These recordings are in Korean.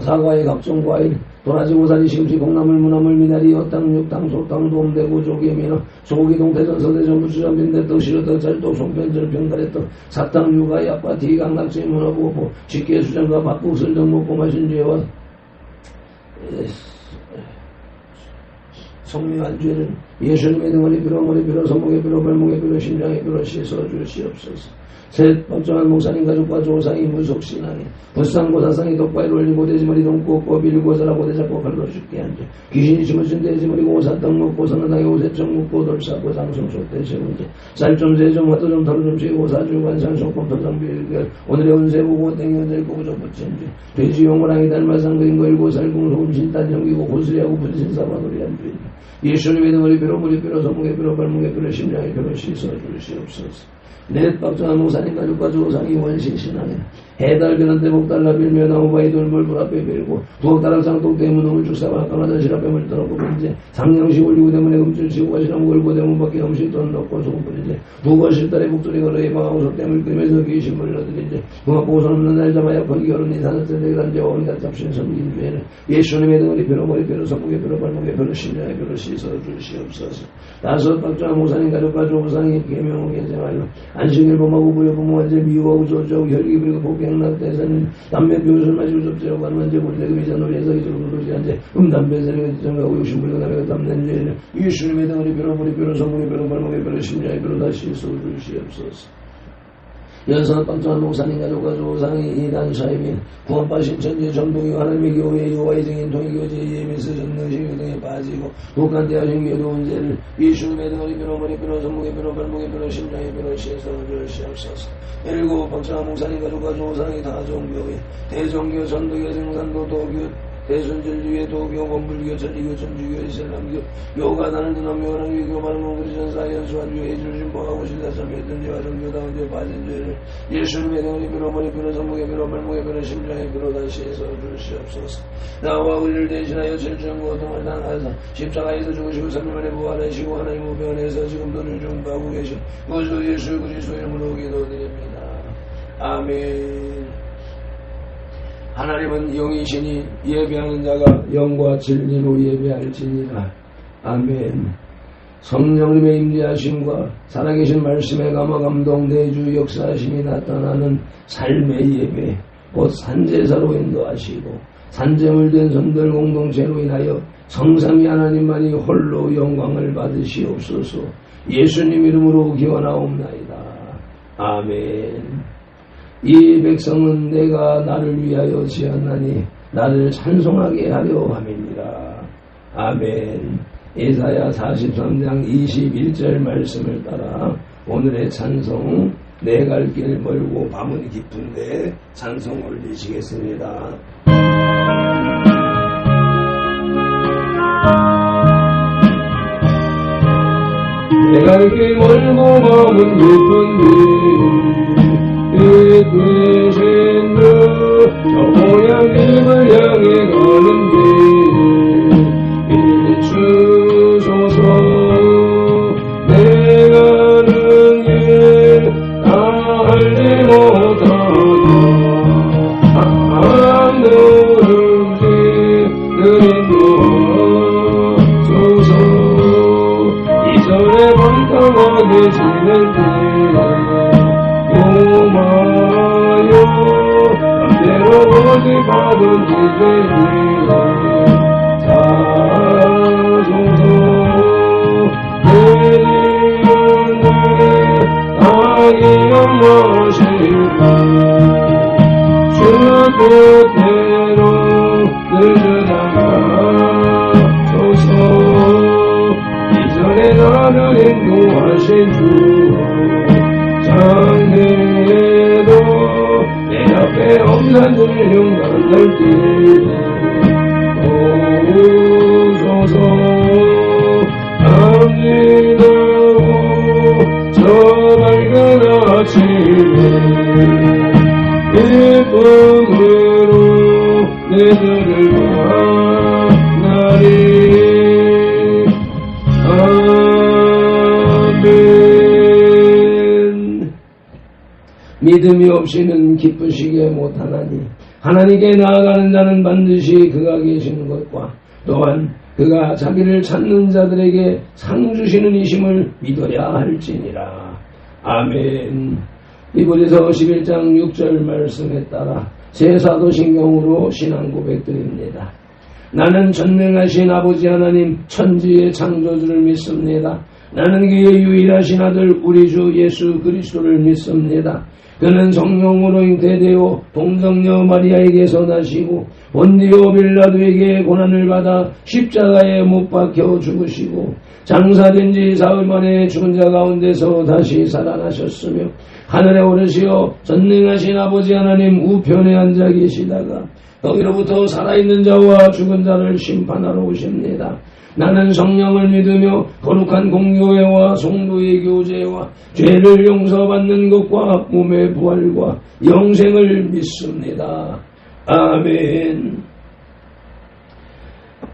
사과의 각종 과일, 도라지, 고사리, 시금치, 콩나물, 무나물, 미나리, 여탕, 육탕, 소탕, 돔대구, 조개미너, 소고기동, 대전, 서대전, 부추전, 빈대떡, 시러떡, 쌀떡, 송편절, 병가래떡, 사탕, 유가, 약과, 티강, 낙지, 문어, 보고, 식혜, 수정과, 밥국, 설정, 먹고 마신 죄와 성묘한 죄는 예수님의 등허리 빌어, 머리 빌어, 손목에 빌어, 발목에 빌어, 심장에 빌어 씻어 주시옵소서. 셋, 법정한 목사님 가족과 조상이 무속신앙에 불상고사상이 독바위를 올리고 돼지머리 동고 고 빌고 자라고 대잡고 칼로 죽게 한죄 귀신이 심어준 돼지머리 고사탕 먹고 선화당에 오세청 묵고 돌사고 장성속 대세운죄 쌀좀 세좀 화도 좀 털어 좀 쉬고 사주 관상성법 도장 빌결 오늘의 운세 보고 땡겨들 고부적 붙인죄 돼지 용호랑이 닮아상 그린 거 일고 살궁 소금 신단 정기고 고수리하고 부지신사바놀이 한 죄 예수님의 등허리 빌어 머리 빌어 손목에 빌어 발목에 빌어 심장에 빌어 씻어 주시옵소서. 넷, 박정한 목사님 가족과 조상이 원신신앙에 해달변한 대목 달라 빌며 나무바위 돌물 불 앞에 빌고 부엌다락 장독 대문 놈을 축사와 강하던 실앞에 떨었고 번제 상냥시 올리고 대문에 금줄 치고 가시나무 걸고 대문 밖에 음식 돈 넣고 소금 뿌리지 부거실 딸에 북소리 걸어 예방하고 속댐을 끓이면서 귀신물을 얻으리지 궁합보고선 없는 날 잡아 약혼기 결혼이 산업세 대그란제 어머니가 잡신 섬긴 죄는 예수님의 등허리 벼로 머리 벼로 손목에 벼로 발목에 벼로 심장에 벼로 씻어 주시옵소서. 다섯, 박정한 목사님 가족과 조상이 계명하고 계세말로 안식일 범하고 부여범하고 완제 미워하고 조조하고 혈기 부리고 복갱락 대사는 담배 비웃을 마시고 접지하고 하는 완제 고리대금 이자 놀이에서 이쪽으로 돌지 한제 담배 세력에 지정하고 욕심부리고 남에게 담는 죄는 예수님의 등허리 벼로 머리 벼로 손목에 벼로 발목에 벼로 심장에 벼로 다시 씻어 주시옵소서. 여섯, 박정한 목사님 가족과 조상이 이단 사입인 구원파 신천지 전동이 하나님의 교회 요하의 증인 통일교제 예미스 전능식 등에 빠지고 독한대하신 교도원 죄를 예수님의 등허리 벼로 머리 벼로 손목에 벼로 발목에 벼로 심장에 벼로 씻어 주시옵소서. 일곱, 박정한 목사님 가족과 조상이 다종교회 대종교 전도교 생산도 도교 대순절주교 도교 원불교 천리교 천주교 이슬람교 요가다는 드남교랑 유교 바른공 그리전사 연수한주 해주신 보하고 신사삼회든 죄와 정교다운죄 빠진 죄를 예수님의 등허리 벼로 머리 벼로 손목에 벼로 발목에 벼로 심장에 벼로 다시 해서 주시옵소서. 나와 우리를 대신하여 질주한 고통을 당하사 십자가에서 죽으시고 3일만에 부활하시고 하나님 우편에서 지금도 중중하고 계신 구주 예수 그리스도 이름으로 기도드립니다. 아멘. 하나님은 영이시니 예배하는 자가 영과 진리로 예배할지니라. 아멘. 성령님의 임재하심과 살아계신 말씀의 감화 감동 내주 역사하심이 나타나는 삶의 예배 곧 산제사로 인도하시고 산재물 된 선들 공동체로 인하여 성삼위 하나님만이 홀로 영광을 받으시옵소서. 예수님 이름으로 기원하옵나이다. 아멘. 이 백성은 내가 나를 위하여 지었나니 나를 찬송하게 하려 함이니라. 아멘. 예사야 43장 21절 말씀을 따라 오늘의 찬송 내 갈 길 멀고 밤은 깊은데 찬송 올리시겠습니다. 내 갈 길 멀고 밤은 깊은데 뜻이신 저 고향님을 향해 가는데 비추소서. 내가 가는 길 다 알지 못하다 하늘음식 느린도소서. 이전에 방탕하게 지낼 때 고마요 맘대로 어디 받은 지배를 사소서. 내리는 내 땅이 없으실까 주 뜻대로 늦어나가소서. 이전에 나를 인도하신 주 장래에도 내 앞에 엄산을 흉간할 때 오소서. 밤지나고 저 밝은 아침에 기쁨으로 내 주를 만나리. 믿음이 없이는 기쁘시게 못하나니 하나님께 나아가는 자는 반드시 그가 계시는 것과 또한 그가 자기를 찾는 자들에게 상 주시는 이심을 믿어야 할지니라. 아멘. 히브리서 11장 6절 말씀에 따라 제 사도신경으로 신앙 고백드립니다. 나는 전능하신 아버지 하나님 천지의 창조주를 믿습니다. 나는 그의 유일하신 아들 우리 주 예수 그리스도를 믿습니다. 그는 성령으로 잉태되어 동정녀 마리아에게서 나시고 본디오 빌라도에게 고난을 받아 십자가에 못 박혀 죽으시고 장사된 지 사흘 만에 죽은 자 가운데서 다시 살아나셨으며 하늘에 오르시어 전능하신 아버지 하나님 우편에 앉아 계시다가 거기로부터 살아있는 자와 죽은 자를 심판하러 오십니다. 나는 성령을 믿으며 거룩한 공교회와 성도의 교제와 죄를 용서받는 것과 몸의 부활과 영생을 믿습니다. 아멘.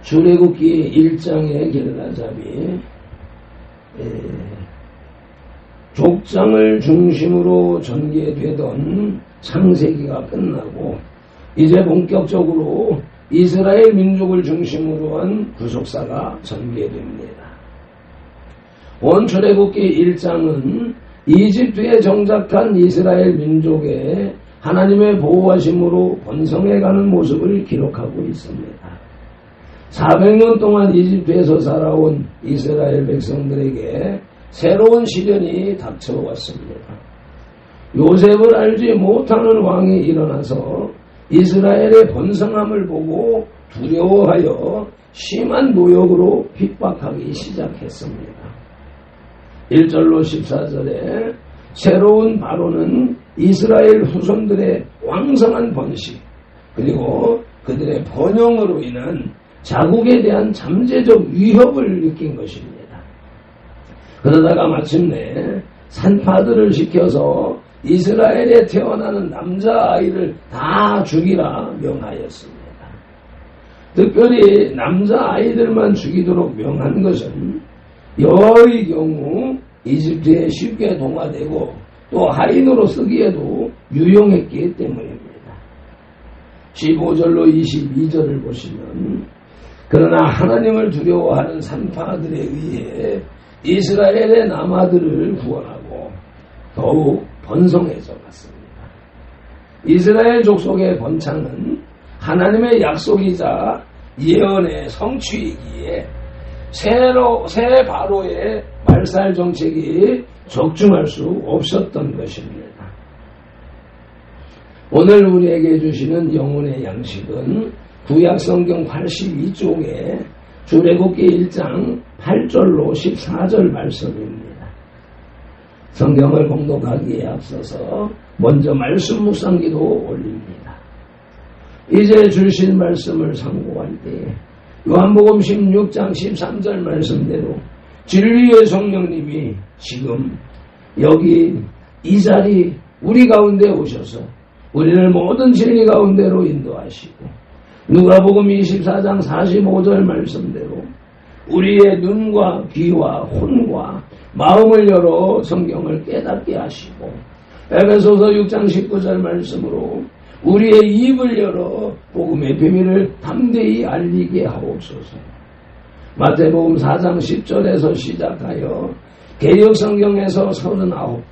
출애굽기 1장의 게르라잡이 족장을 중심으로 전개되던 창세기가 끝나고 이제 본격적으로 이스라엘 민족을 중심으로 한 구속사가 전개됩니다. 온 출애굽기 1장은 이집트에 정착한 이스라엘 민족의 하나님의 보호하심으로 번성해가는 모습을 기록하고 있습니다. 400년 동안 이집트에서 살아온 이스라엘 백성들에게 새로운 시련이 닥쳐왔습니다. 요셉을 알지 못하는 왕이 일어나서 이스라엘의 번성함을 보고 두려워하여 심한 노역으로 핍박하기 시작했습니다. 1절로 14절에 새로운 바로는 이스라엘 후손들의 왕성한 번식 그리고 그들의 번영으로 인한 자국에 대한 잠재적 위협을 느낀 것입니다. 그러다가 마침내 산파들을 시켜서 이스라엘에 태어나는 남자아이를 다 죽이라 명하였습니다. 특별히 남자아이들만 죽이도록 명한 것은 여의 경우 이집트에 쉽게 동화되고 또 하인으로 쓰기에도 유용했기 때문입니다. 15절로 22절을 보시면 그러나 하나님을 두려워하는 산파들에 의해 이스라엘의 남아들을 구원하고 더욱 번성해져 갔습니다. 이스라엘 족속의 번창은 하나님의 약속이자 예언의 성취이기에 새 바로의 말살 정책이 적중할 수 없었던 것입니다. 오늘 우리에게 주시는 영혼의 양식은 구약성경 82쪽에 출애굽기 1장 8절로 14절 말씀입니다. 성경을 공독하기에 앞서서 먼저 말씀 묵상기도 올립니다. 이제 주신 말씀을 상고할 때 요한복음 16장 13절 말씀대로 진리의 성령님이 지금 여기 이 자리 우리 가운데 오셔서 우리를 모든 진리 가운데로 인도하시고 누가복음 24장 45절 말씀대로 우리의 눈과 귀와 혼과 마음을 열어 성경을 깨닫게 하시고 에베소서 6장 19절 말씀으로 우리의 입을 열어 복음의 비밀을 담대히 알리게 하옵소서. 마태복음 4장 10절에서 시작하여 개역성경에서 39번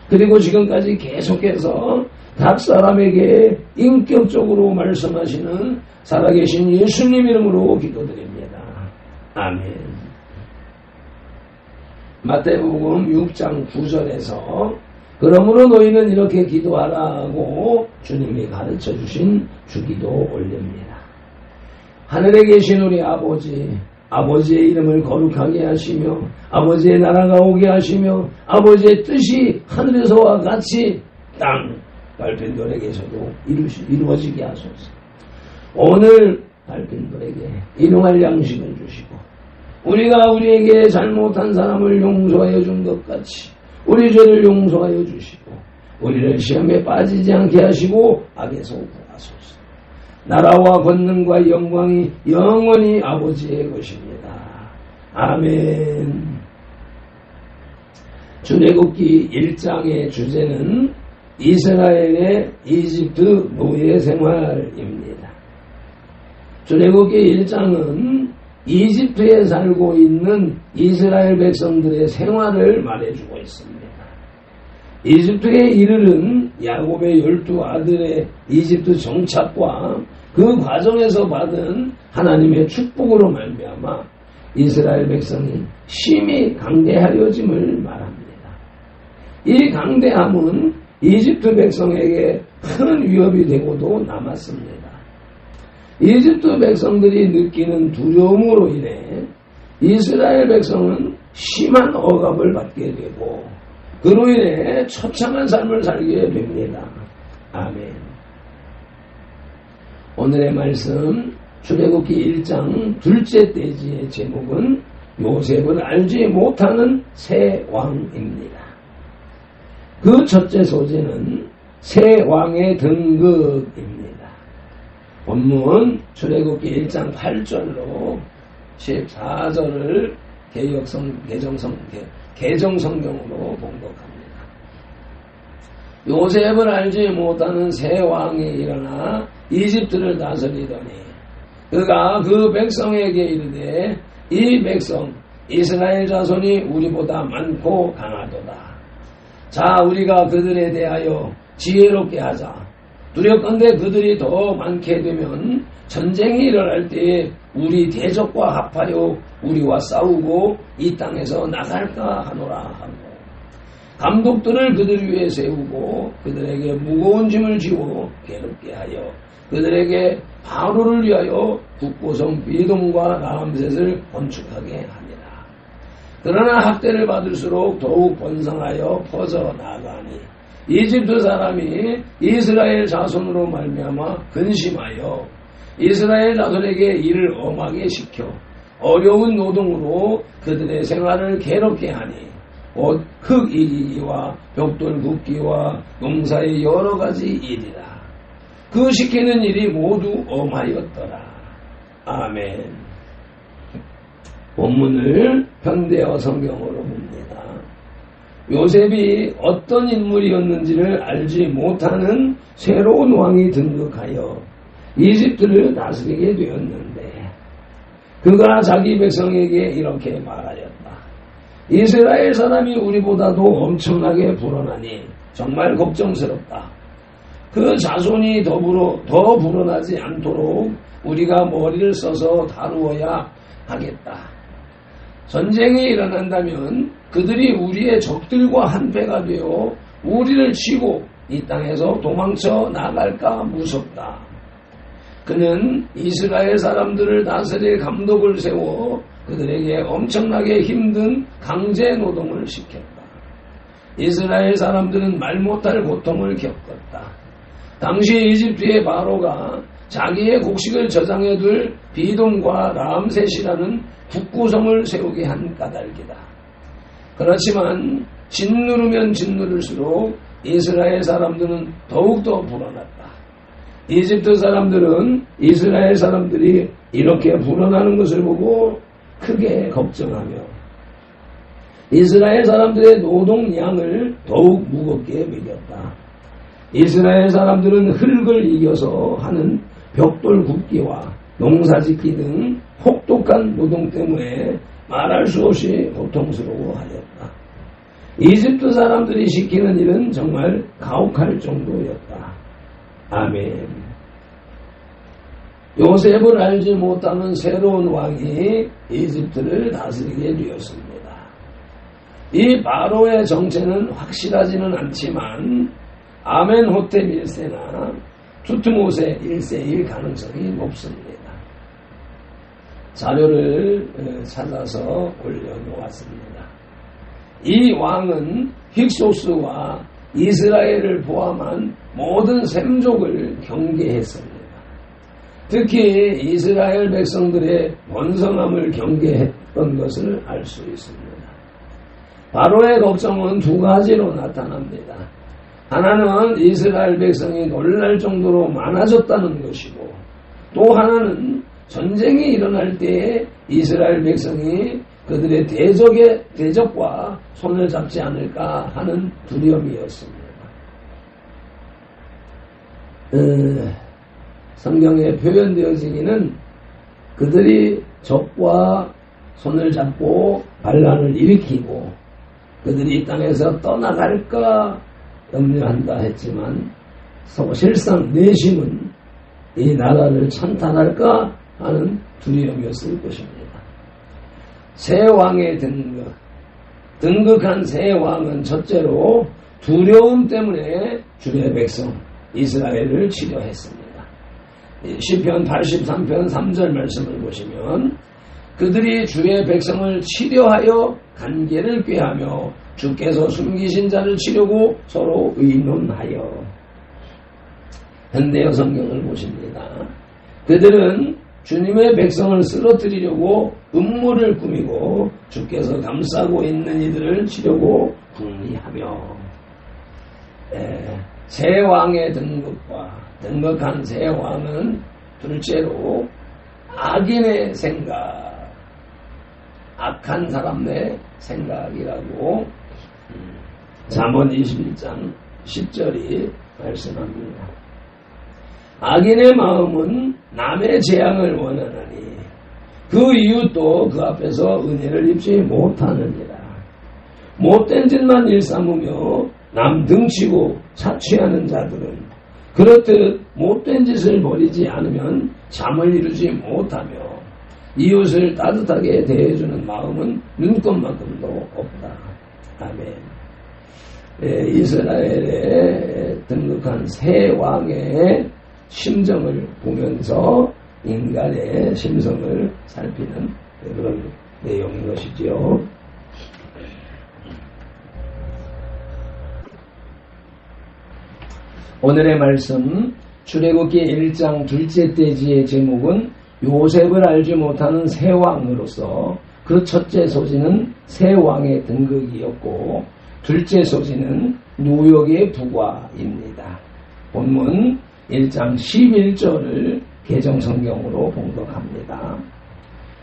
그리고 지금까지 계속해서 각 사람에게 인격적으로 말씀하시는 살아계신 예수님 이름으로 기도드립니다. 아멘. 마태복음 6장 9절에서 그러므로 너희는 이렇게 기도하라고 주님이 가르쳐 주신 주기도 올립니다. 하늘에 계신 우리 아버지, 아버지의 이름을 거룩하게 하시며 아버지의 나라가 오게 하시며 아버지의 뜻이 하늘에서와 같이 땅 달빛들에게서도 이루어지게 하소서. 오늘 달빛들에게 일용할 양식을 주시고 우리가 우리에게 잘못한 사람을 용서하여 준 것 같이 우리 죄를 용서하여 주시고 우리를 시험에 빠지지 않게 하시고 악에서 구하소서. 나라와 권능과 영광이 영원히 아버지의 것입니다. 아멘. 출애굽기 1장의 주제는 이스라엘의 이집트 노예 생활입니다. 출애굽기 1장은 이집트에 살고 있는 이스라엘 백성들의 생활을 말해주고 있습니다. 이집트에 이르는 야곱의 12아들의 이집트 정착과 그 과정에서 받은 하나님의 축복으로 말미암아 이스라엘 백성이 심히 강대하여짐을 말합니다. 이 강대함은 이집트 백성에게 큰 위협이 되고도 남았습니다. 이집트 백성들이 느끼는 두려움으로 인해 이스라엘 백성은 심한 억압을 받게 되고 그로 인해 처참한 삶을 살게 됩니다. 아멘. 오늘의 말씀 출애굽기 1장 둘째 대지의 제목은 요셉을 알지 못하는 새 왕입니다. 그 첫째 소재는 새 왕의 등극입니다. 본문 출애굽기 1장 8절로 14절을 개정성경으로 봉독합니다. 요셉을 알지 못하는 새 왕이 일어나 이집트를 다스리더니 그가 그 백성에게 이르되 이 백성 이스라엘 자손이 우리보다 많고 강하도다. 자 우리가 그들에 대하여 지혜롭게 하자. 두렵건대 그들이 더 많게 되면 전쟁이 일어날 때에 우리 대적과 합하여 우리와 싸우고 이 땅에서 나갈까 하노라 하고 감독들을 그들 위에 세우고 그들에게 무거운 짐을 지워 괴롭게 하여 그들에게 바로를 위하여 국고성 비돔과 라암셋을 건축하게 하니라. 그러나 학대를 받을수록 더욱 번성하여 퍼져나가니 이집트 사람이 이스라엘 자손으로 말미암아 근심하여 이스라엘 자손에게 일을 엄하게 시켜 어려운 노동으로 그들의 생활을 괴롭게 하니 곧 흙 이기기와 벽돌 굽기와 농사의 여러 가지 일이라. 그 시키는 일이 모두 엄하였더라. 아멘. 본문을 현대어 성경으로 봅니다. 요셉이 어떤 인물이었는지를 알지 못하는 새로운 왕이 등극하여 이집트를 다스리게 되었는데 그가 자기 백성에게 이렇게 말하였다. 이스라엘 사람이 우리보다도 엄청나게 불어나니 정말 걱정스럽다. 그 자손이 더 불어나지 않도록 우리가 머리를 써서 다루어야 하겠다. 전쟁이 일어난다면 그들이 우리의 적들과 한패가 되어 우리를 치고 이 땅에서 도망쳐 나갈까 무섭다. 그는 이스라엘 사람들을 다스릴 감독을 세워 그들에게 엄청나게 힘든 강제 노동을 시켰다. 이스라엘 사람들은 말 못할 고통을 겪었다. 당시 이집트의 바로가 자기의 곡식을 저장해둘 비돔과 라암셋이라는 북구성을 세우게 한 까닭이다. 그렇지만 짓누르면 짓누를수록 이스라엘 사람들은 더욱더 불어났다. 이집트 사람들은 이스라엘 사람들이 이렇게 불어나는 것을 보고 크게 걱정하며 이스라엘 사람들의 노동량을 더욱 무겁게 매겼다. 이스라엘 사람들은 흙을 이겨서 하는 벽돌 굽기와 농사짓기 등 혹독한 노동 때문에 말할 수 없이 고통스러워하였다. 이집트 사람들이 시키는 일은 정말 가혹할 정도였다. 아멘. 요셉을 알지 못하는 새로운 왕이 이집트를 다스리게 되었습니다. 이 바로의 정체는 확실하지는 않지만 아멘호텝 1세나 투트모세 1세일 가능성이 높습니다. 자료를 찾아서 올려놓았습니다. 이 왕은 힉소스와 이스라엘을 포함한 모든 셈족을 경계했습니다. 특히 이스라엘 백성들의 번성함을 경계했던 것을 알 수 있습니다. 바로의 걱정은 두 가지로 나타납니다. 하나는 이스라엘 백성이 놀랄 정도로 많아졌다는 것이고 또 하나는 전쟁이 일어날 때에 이스라엘 백성이 그들의 대적과 손을 잡지 않을까 하는 두려움이었습니다. 성경에 표현되어지기는 그들이 적과 손을 잡고 반란을 일으키고 그들이 이 땅에서 떠나갈까 염려한다 했지만 실상 내심은 이 나라를 찬탄할까 하는 두려움이었을 것입니다. 새 왕의 등극한 새 왕은 첫째로 두려움 때문에 주의 백성 이스라엘을 치료했습니다. 시편 83편 3절 말씀을 보시면 그들이 주의 백성을 치료하여 간계를 꾀하며 주께서 숨기신 자를 치려고 서로 의논하여. 현대어 성경을 보십니다. 그들은 주님의 백성을 쓰러뜨리려고 음모를 꾸미고 주께서 감싸고 있는 이들을 치려고 궁리하며. 새 왕의 등극과 등극한 새 왕은 둘째로 악인의 생각, 악한 사람의 생각이라고 잠언 21장 10절이 말씀합니다. 악인의 마음은 남의 재앙을 원하나니 그 이유도 그 앞에서 은혜를 입지 못하느니라. 못된 짓만 일삼으며 남 등치고 자취하는 자들은 그렇듯 못된 짓을 버리지 않으면 잠을 이루지 못하며 이웃을 따뜻하게 대해주는 마음은 눈꽃만큼도 없다. 아멘. 이스라엘에 등극한 새 왕의 심정을 보면서 인간의 심성을 살피는 그런 내용인 것이지요. 오늘의 말씀 출애굽기 1장 둘째 대지의 제목은 요셉을 알지 못하는 새 왕으로서 그 첫째 소지는 새 왕의 등극이었고 둘째 소지는 노역의 부과입니다. 본문 1장 11절을 개정성경으로 봉독합니다.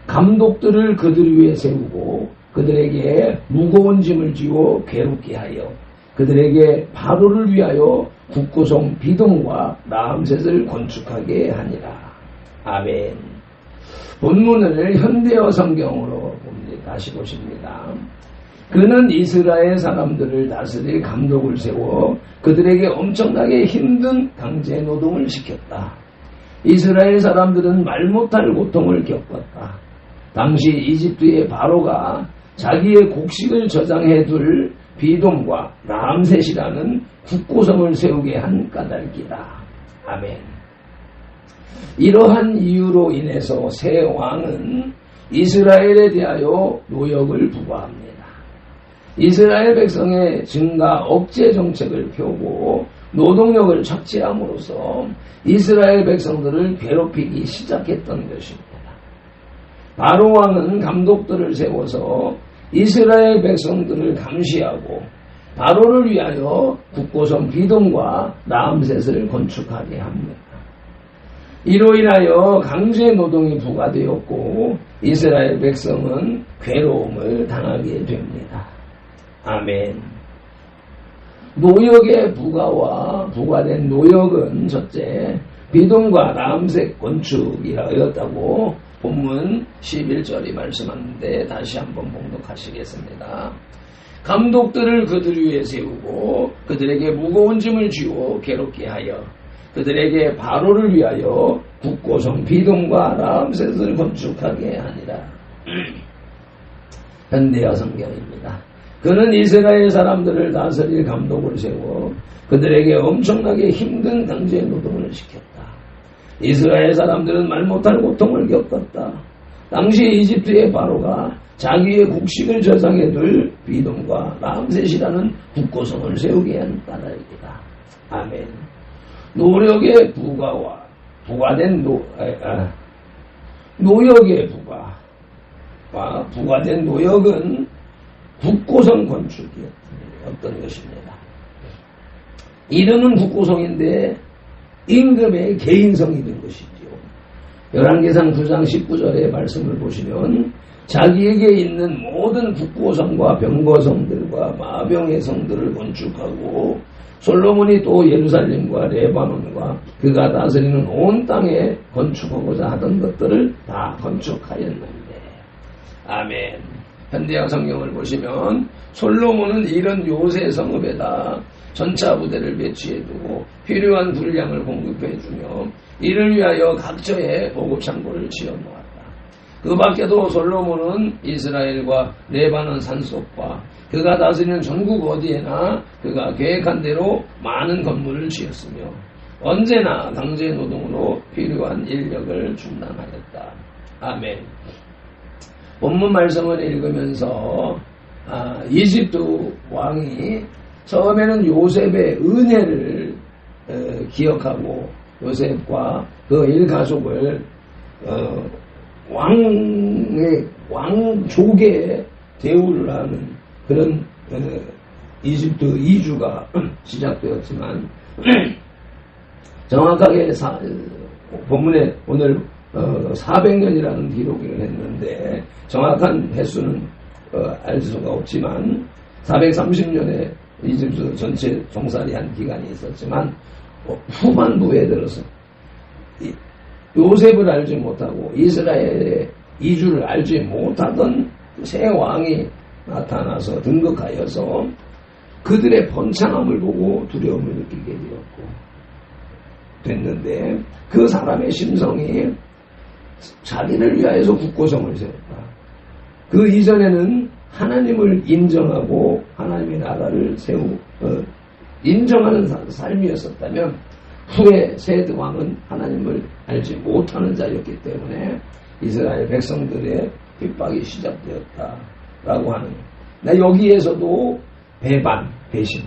감독들을 그들 위에 세우고 그들에게 무거운 짐을 지고 괴롭게 하여 그들에게 바로를 위하여 북구성 비동과 라암셋을 건축하게 하니라. 아멘. 본문을 현대어 성경으로 봅니다. 다시 보십니다. 그는 이스라엘 사람들을 다스릴 감독을 세워 그들에게 엄청나게 힘든 강제 노동을 시켰다. 이스라엘 사람들은 말 못할 고통을 겪었다. 당시 이집트의 바로가 자기의 곡식을 저장해 둘 비돔과 라암셋이라는 국고성을 세우게 한 까닭이다. 아멘. 이러한 이유로 인해서 새 왕은 이스라엘에 대하여 노역을 부과합니다. 이스라엘 백성의 증가 억제 정책을 펴고 노동력을 착취함으로써 이스라엘 백성들을 괴롭히기 시작했던 것입니다. 바로 왕은 감독들을 세워서 이스라엘 백성들을 감시하고 바로를 위하여 국고성 비돔과 라암셋을 건축하게 합니다. 이로 인하여 강제 노동이 부과되었고 이스라엘 백성은 괴로움을 당하게 됩니다. 아멘. 노역의 부과와 부과된 노역은 첫째 비돔과 라암셋 건축이라였다고 본문 11절이 말씀하는데 다시 한번 봉독하시겠습니다. 감독들을 그들 위에 세우고 그들에게 무거운 짐을 쥐고 괴롭게 하여 그들에게 바로를 위하여 국고성 비돔과 라암셋을 건축하게 하니라. 현대어 성경입니다. 그는 이스라엘 사람들을 다스릴 감독을 세워 그들에게 엄청나게 힘든 강제 노동을 시켰다. 이스라엘 사람들은 말 못할 고통을 겪었다. 당시 이집트의 바로가 자기의 국식을 저장해둘 비돔과 라암셋이라는 국고성을 세우게 한 까닭이다. 아멘. 노력의 부과와 부과된 노역의 부과와 부과된 노역은 국고성 건축이었던 것입니다. 이름은 국고성인데 임금의 개인성이 된 것이지요. 열왕기상 9장 19절의 말씀을 보시면 자기에게 있는 모든 국고성과 병거성들과 마병의 성들을 건축하고 솔로몬이 또 예루살렘과 레바논과 그가 다스리는 온 땅에 건축하고자 하던 것들을 다 건축하였는데. 아멘. 현대학 성경을 보시면 솔로몬은 이런 요새 성읍에다 전차 부대를 배치해두고 필요한 군량을 공급해주며 이를 위하여 각처에 보급창고를 지어놓았다. 그 밖에도 솔로몬은 이스라엘과 레바논 산속과 그가 다스리는 전국 어디에나 그가 계획한 대로 많은 건물을 지었으며 언제나 강제 노동으로 필요한 인력을 충당하였다. 아멘. 본문 말씀을 읽으면서 이집트 왕이 처음에는 요셉의 은혜를 기억하고 요셉과 그 일가족을 왕족의 대우를 하는 그런 이집트 이주가 시작되었지만 정확하게 본문에 오늘 400년이라는 기록을 했는데 정확한 횟수는 알 수가 없지만 430년에 이집트 전체 종살이한 기간이 있었지만 후반부에 들어서 요셉을 알지 못하고 이스라엘의 이주를 알지 못하던 새 왕이 나타나서 등극하여서 그들의 번창함을 보고 두려움을 느끼게 됐는데 그 사람의 심성이 자기를 위하여서 국고성을 세웠다. 그 이전에는 하나님을 인정하고 하나님의 나라를 인정하는 삶이었었다면 후에 새 왕은 하나님을 알지 못하는 자였기 때문에 이스라엘 백성들의 핍박이 시작되었다라고 하는. 여기에서도 배반, 배신.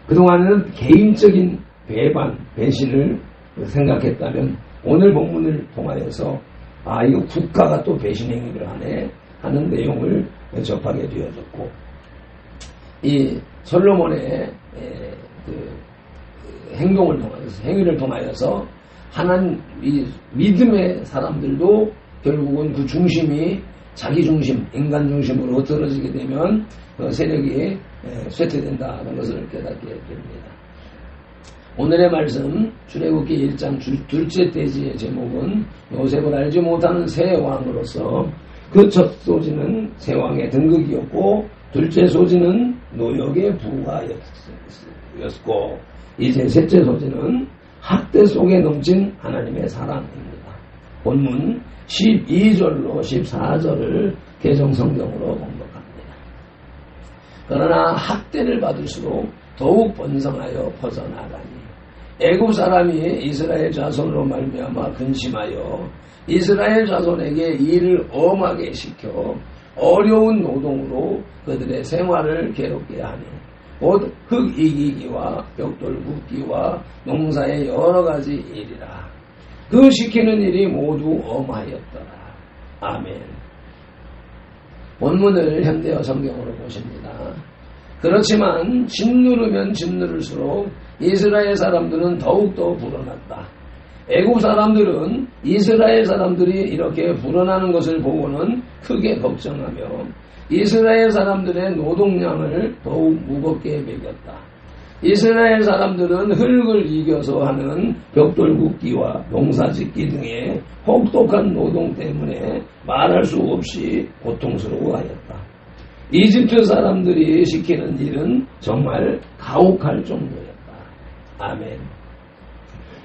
그동안은 개인적인 배반, 배신을 생각했다면 오늘 본문을 통하여서 이거 국가가 또 배신 행위를 하네 하는 내용을 접하게 되어졌고 이 솔로몬의 행위를 통하여서 하나님 믿음의 사람들도 결국은 그 중심이 자기 중심, 인간 중심으로 떨어지게 되면 그 세력이 쇠퇴된다는 것을 깨닫게 됩니다. 오늘의 말씀 출애굽기 1장 둘째 대지의 제목은 요셉을 알지 못하는 새 왕으로서 그 첫 소지는 새 왕의 등극이었고 둘째 소지는 노역의 부하였고 이제 셋째 소지는 학대 속에 넘친 하나님의 사랑입니다. 본문 12절로 14절을 개정성경으로 공독합니다. 그러나 학대를 받을수록 더욱 번성하여 퍼져나가니 애굽 사람이 이스라엘 자손으로 말미암아 근심하여 이스라엘 자손에게 일을 엄하게 시켜 어려운 노동으로 그들의 생활을 괴롭게 하니 곧 흙 이기기와 벽돌 굽기와 농사의 여러 가지 일이라. 그 시키는 일이 모두 엄하였더라. 아멘. 본문을 현대어 성경으로 보십니다. 그렇지만 짓누르면 짓누를수록 이스라엘 사람들은 더욱더 불어났다. 애굽 사람들은 이스라엘 사람들이 이렇게 불어나는 것을 보고는 크게 걱정하며 이스라엘 사람들의 노동량을 더욱 무겁게 매겼다. 이스라엘 사람들은 흙을 이겨서 하는 벽돌 굽기와 농사짓기 등의 혹독한 노동 때문에 말할 수 없이 고통스러워하였다. 이집트 사람들이 시키는 일은 정말 가혹할 정도였다. 아멘.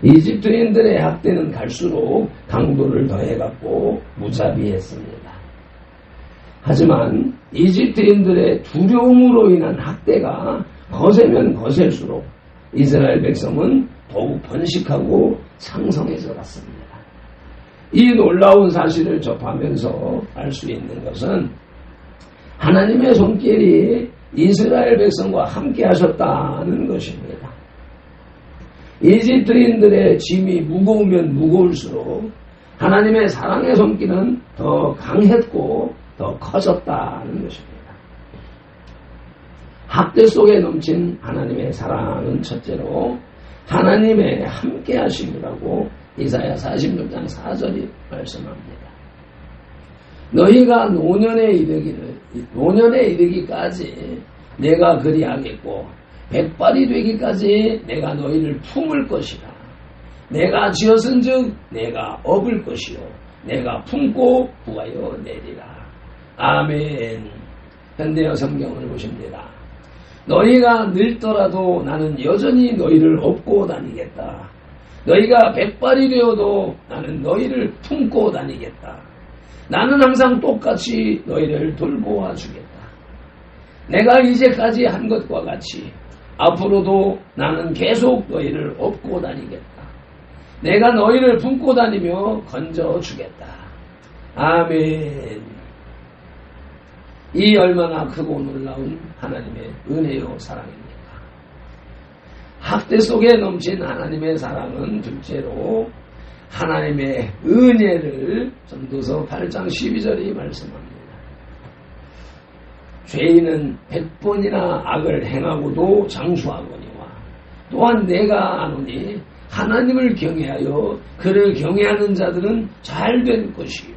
이집트인들의 학대는 갈수록 강도를 더해갔고 무자비했습니다. 하지만 이집트인들의 두려움으로 인한 학대가 거세면 거셀수록 이스라엘 백성은 더욱 번식하고 창성해져 갔습니다. 이 놀라운 사실을 접하면서 알 수 있는 것은 하나님의 손길이 이스라엘 백성과 함께 하셨다는 것입니다. 이집트인들의 짐이 무거우면 무거울수록 하나님의 사랑의 손길은 더 강했고 더 커졌다는 것입니다. 학대 속에 넘친 하나님의 사랑은 첫째로 하나님의 함께 하심이라고 이사야 46장 4절이 말씀합니다. 너희가 노년에 이르기까지 내가 그리하겠고 백발이 되기까지 내가 너희를 품을 것이라. 내가 지었은즉 내가 업을 것이요 내가 품고 구하여 내리라. 아멘. 현대어 성경을 보십니다. 너희가 늙더라도 나는 여전히 너희를 업고 다니겠다. 너희가 백발이 되어도 나는 너희를 품고 다니겠다. 나는 항상 똑같이 너희를 돌보아 주겠다. 내가 이제까지 한 것과 같이 앞으로도 나는 계속 너희를 업고 다니겠다. 내가 너희를 품고 다니며 건져 주겠다. 아멘. 이 얼마나 크고 놀라운 하나님의 은혜요 사랑입니까? 학대 속에 넘친 하나님의 사랑은 둘째로 하나님의 은혜를 전도서 8장 12절이 말씀합니다. 죄인은 100번이나 악을 행하고도 장수하거니와 또한 내가 아노니 하나님을 경외하여 그를 경외하는 자들은 잘된 것이요.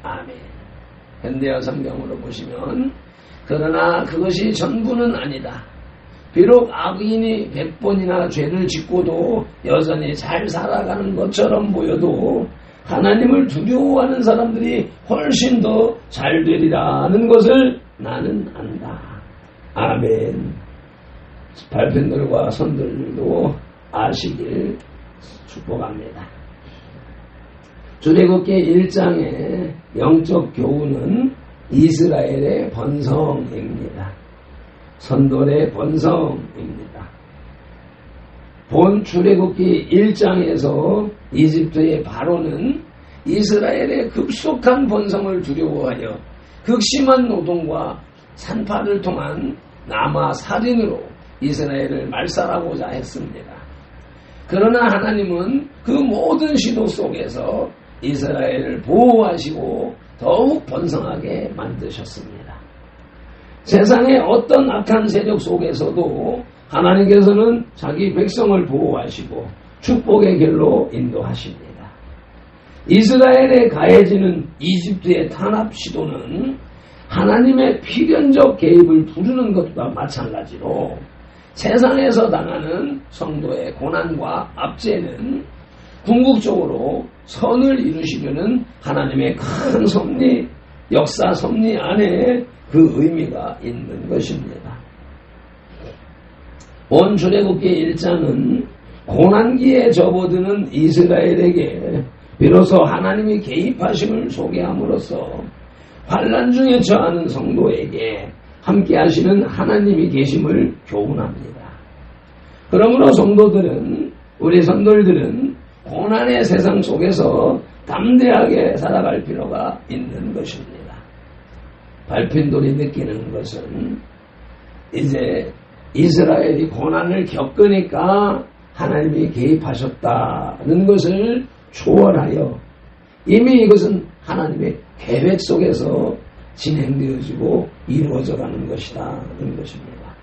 아멘. 현대어 성경으로 보시면 그러나 그것이 전부는 아니다. 비록 악인이 100번이나 죄를 짓고도 여전히 잘 살아가는 것처럼 보여도 하나님을 두려워하는 사람들이 훨씬 더 잘 되리라는 것을 나는 안다. 아멘. 발편들과 선들도 아시길 축복합니다. 출애굽기 1장의 영적 교훈은 이스라엘의 번성입니다. 선돌의 번성입니다. 본 출애굽기 1장에서 이집트의 바로는 이스라엘의 급속한 번성을 두려워하여 극심한 노동과 산파를 통한 남아 살인으로 이스라엘을 말살하고자 했습니다. 그러나 하나님은 그 모든 시도 속에서 이스라엘을 보호하시고 더욱 번성하게 만드셨습니다. 세상의 어떤 악한 세력 속에서도 하나님께서는 자기 백성을 보호하시고 축복의 길로 인도하십니다. 이스라엘에 가해지는 이집트의 탄압 시도는 하나님의 필연적 개입을 부르는 것과 마찬가지로 세상에서 당하는 성도의 고난과 압제는 궁극적으로 선을 이루시려는 하나님의 큰 섭리, 역사 섭리 안에 그 의미가 있는 것입니다. 본 출애굽기 1장은 고난기에 접어드는 이스라엘에게 비로소 하나님이 개입하심을 소개함으로써 환난 중에 처하는 성도에게 함께 하시는 하나님이 계심을 교훈합니다. 그러므로 성도들은, 우리 선돌들은 고난의 세상 속에서 담대하게 살아갈 필요가 있는 것입니다. 발핀돌이 느끼는 것은 이제 이스라엘이 고난을 겪으니까 하나님이 개입하셨다는 것을 초월하여 이미 이것은 하나님의 계획 속에서 진행되어지고 이루어져 가는 것이다는 것입니다.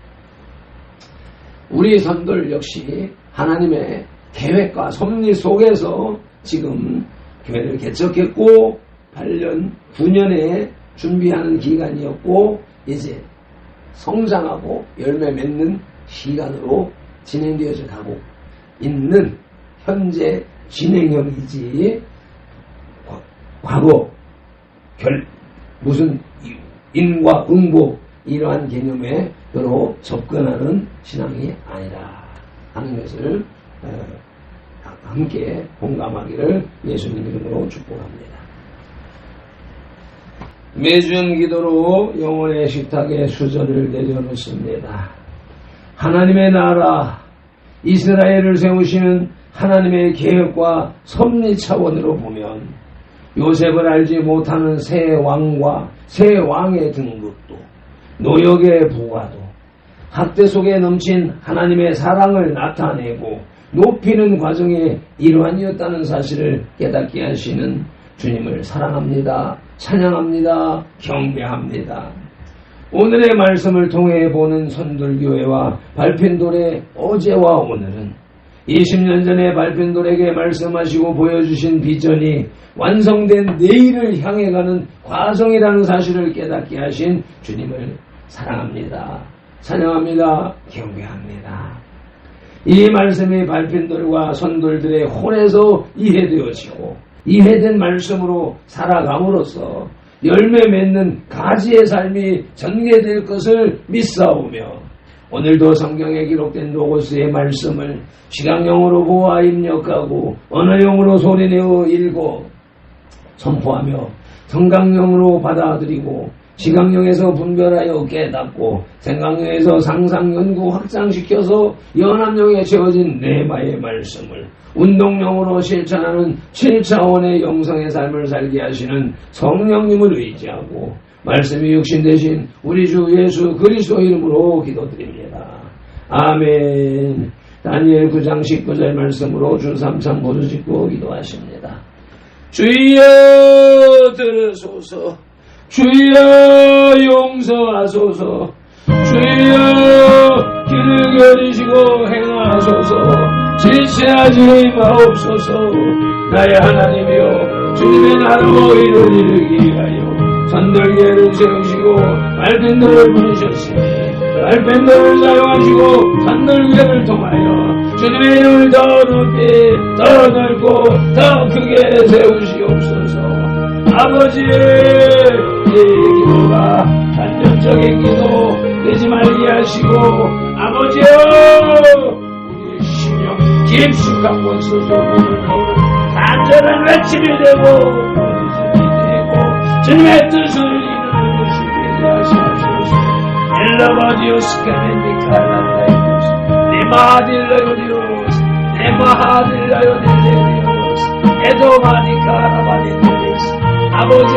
우리 선들 역시 하나님의 계획과 섭리 속에서 지금 교회를 개척했고 8년, 9년에 준비하는 기간이었고 이제 성장하고 열매 맺는 시간으로 진행되어져 가고 있는 현재 진행형이지 과거 무슨 인과 응보 이러한 개념에 더러 접근하는 신앙이 아니라 하는 것을 함께 공감하기를 예수님 이름으로 축복합니다. 매주년 기도로 영혼의 식탁에 수저를 내려놓습니다. 하나님의 나라 이스라엘을 세우시는 하나님의 계획과 섭리 차원으로 보면 요셉을 알지 못하는 새 왕과 새 왕의 등극도 노역의 부과도 학대 속에 넘친 하나님의 사랑을 나타내고 높이는 과정의 일환이었다는 사실을 깨닫게 하시는 주님을 사랑합니다. 찬양합니다. 경배합니다. 오늘의 말씀을 통해 보는 선돌교회와 발핀돌의 어제와 오늘은 20년 전에 발핀돌에게 말씀하시고 보여주신 비전이 완성된 내일을 향해 가는 과정이라는 사실을 깨닫게 하신 주님을 사랑합니다. 찬양합니다. 경배합니다. 이 말씀이 밟힌돌과 선돌들의 혼에서 이해되어지고 이해된 말씀으로 살아감으로써 열매 맺는 가지의 삶이 전개될 것을 믿사오며 오늘도 성경에 기록된 로고스의 말씀을 시각용으로 보아 입력하고 언어용으로 소리내어 읽고 선포하며 성강용으로 받아들이고 시각용에서 분별하여 깨닫고 생각용에서 상상 연구 확장시켜서 연합용에 채워진 레마의 말씀을 운동용으로 실천하는 7차원의 영성의 삶을 살게 하시는 성령님을 의지하고 말씀이 육신 되신 우리 주 예수 그리스도 이름으로 기도드립니다. 아멘. 다니엘 9장 19절 말씀으로 주 삼창 부르짖고 기도하십니다. 주여 들으소서. 주여 용서하소서. 주여 길을 가리시고 행하소서. 지체하지 마옵소서. 나의 하나님이여 주님의 나라로 이를 이루기 위하여 선돌개를 세우시고 밟힌돌을 부르셨으니 밟힌돌을 사용하시고 선돌개를 통하여 주님의 이름을 더 높이 더 넓고 더 크게 세우시옵소서. 아버지의 이 기도가 단전적인 기도 되지 말게 하시고 아버지여 우리의 심령 깊숙한 곳에서 오늘 간절한 외침이 되고 주님의 뜻을 이루는 것이 되게 하시옵소서. 엘라바디오스 카멘디카라다이오스 네마딜라요 디오스 네마하딜라요 딜레디오스 에도마디카라바디오스 아버지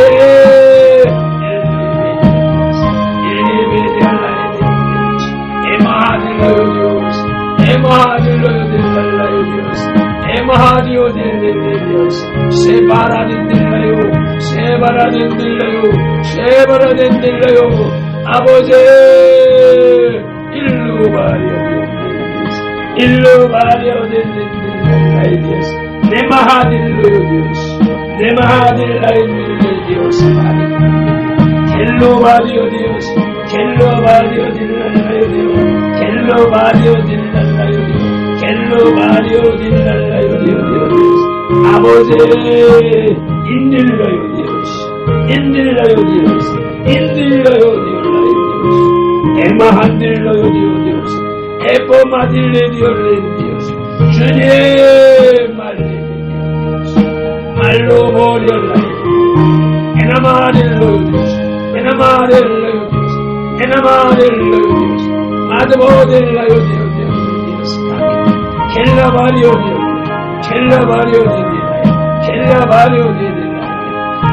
일리베디알라요 디오스 에마하딜라요 디오스 에마하딜라요 딜라요 디오스 에마하디오 딜레디오스 세바라딘딜라요 세바라딘딜라요 아버지 일로 바려 딜라이디오스 네마하딜라요 디오스 켈로 바리오 디오스 아버지 인딜라요 디오스 에마한딜라요 디오스 에포마딜레 디오스 주님 말로 버려라요 에나마딜라요 디오스 마드보딜라요 디오스 켈라바리오 디오스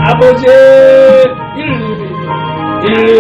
아버지 아버지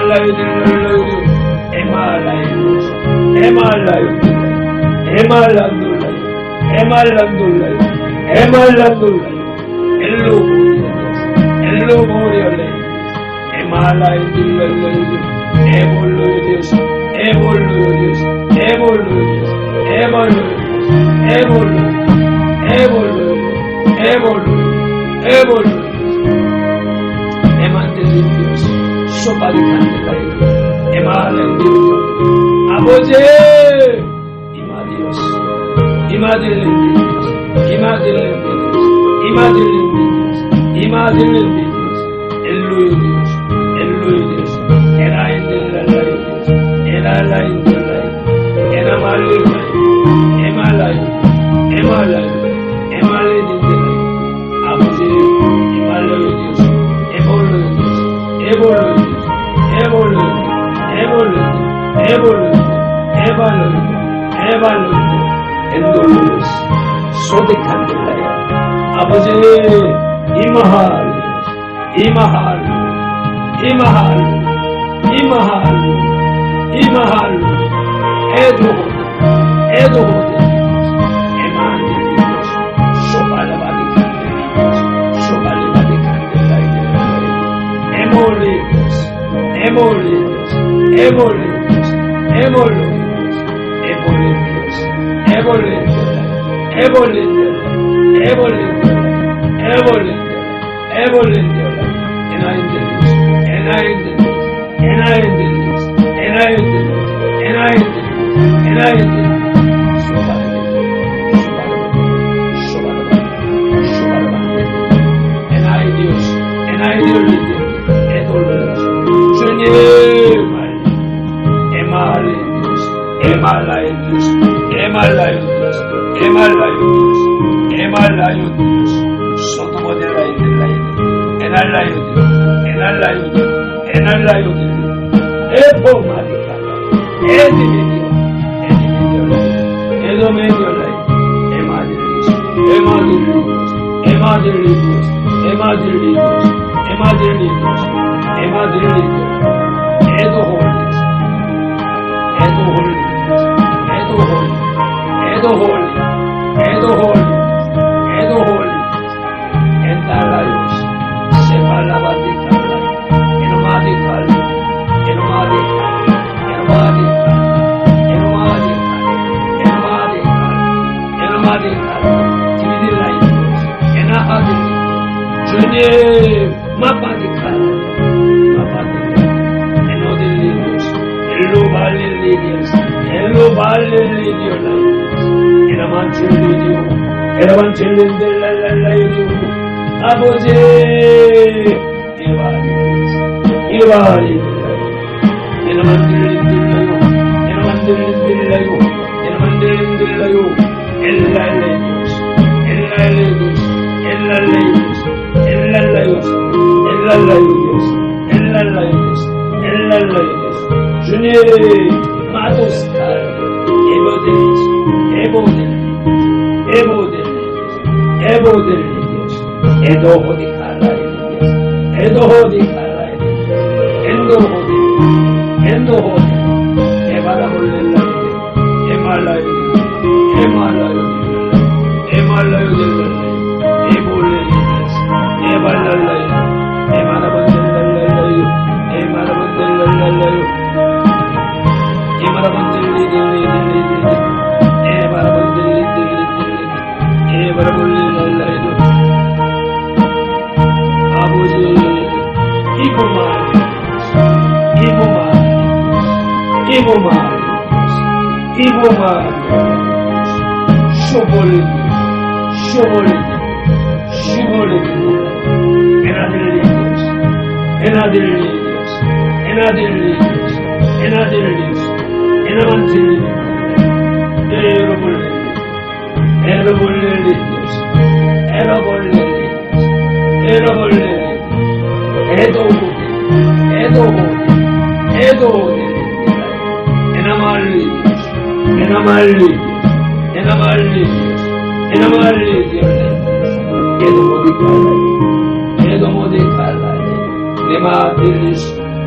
아버지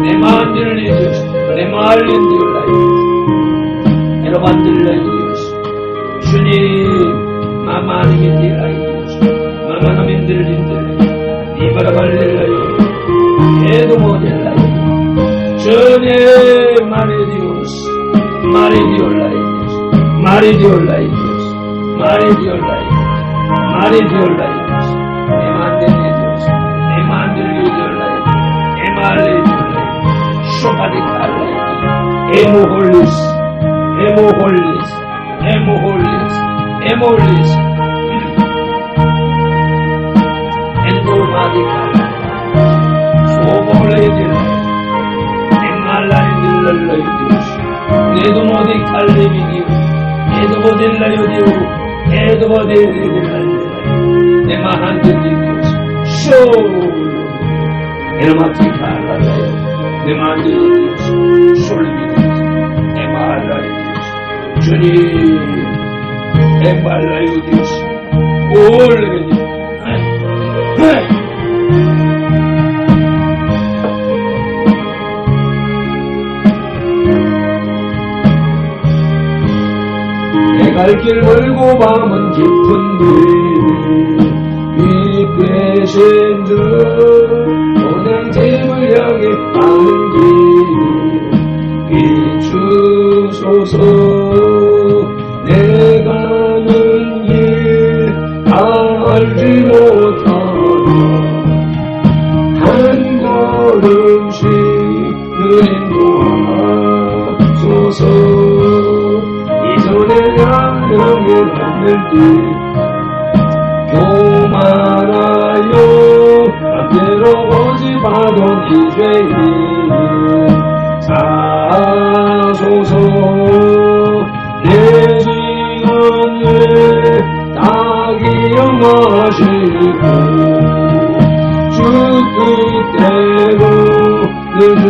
내 마음들을 내주시오. 내 마음을 인디올라이 에로반들라이 디오스 주님 마마님이 딜라이 디오스 마마나민들을 인들라이 이바라발렐라이 에도모델라이 주님 마리디오스 마리디올라이 디오스 마리디올라이 디오스 마리디올라이 마리디올라이 디오스 에만델리 디오스 에만델리 디올라이 에말레 디올라이 쇼바디칼라이 에모홀리스 에모홀리스 에모홀리스 에모홀리스 엔도마디칼라이 소볼레딜라이 에말라이딜랄라이 디오스 네도모디 칼레비디오 에도보딜라이디오 에도보딜라이딜라이 네마한딜리디오스 쇼 에르마티칼라이 네마한딜리디오스 솔리디오스 에말라이디오스 주님 에말라이디오스 올레베디 갈 길 멀고 밤은 깊은데 이 꿰신 듯 오는 집을 향해 가는 길 비추소서 내가 가는 길 알지 못하나 한 걸음씩 인도하소서 향해 닿을 때 교만하여 맘대로 고집하던 이 죄인 사소서 내 시간을 다 기억하시고 주 뜻대로 늦지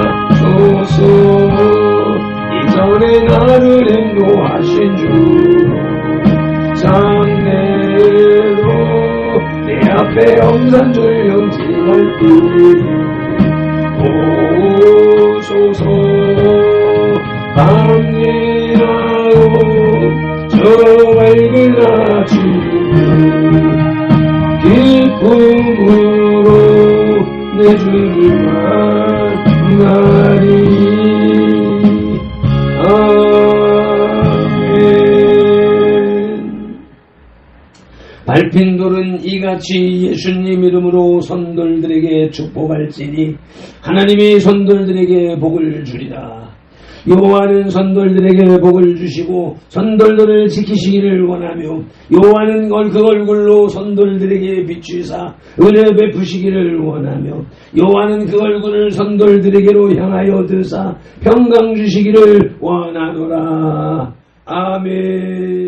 않아소서 이전에 나를 인도하신 주 장래로 내 앞에 엄산줄 영생할 때 오소서 밤이라고 저 밝은 아침을 기쁨으로 내 주를 만나리 밟힌 돌은 이같이 예수님 이름으로 선돌들에게 축복할지니 하나님이 선돌들에게 복을 주리라. 여호와는 선돌들에게 복을 주시고 선돌들을 지키시기를 원하며 여호와는 그 얼굴로 선돌들에게 비추사 은혜 베푸시기를 원하며 여호와는 그 얼굴을 선돌들에게로 향하여 드사 평강 주시기를 원하노라. 아멘.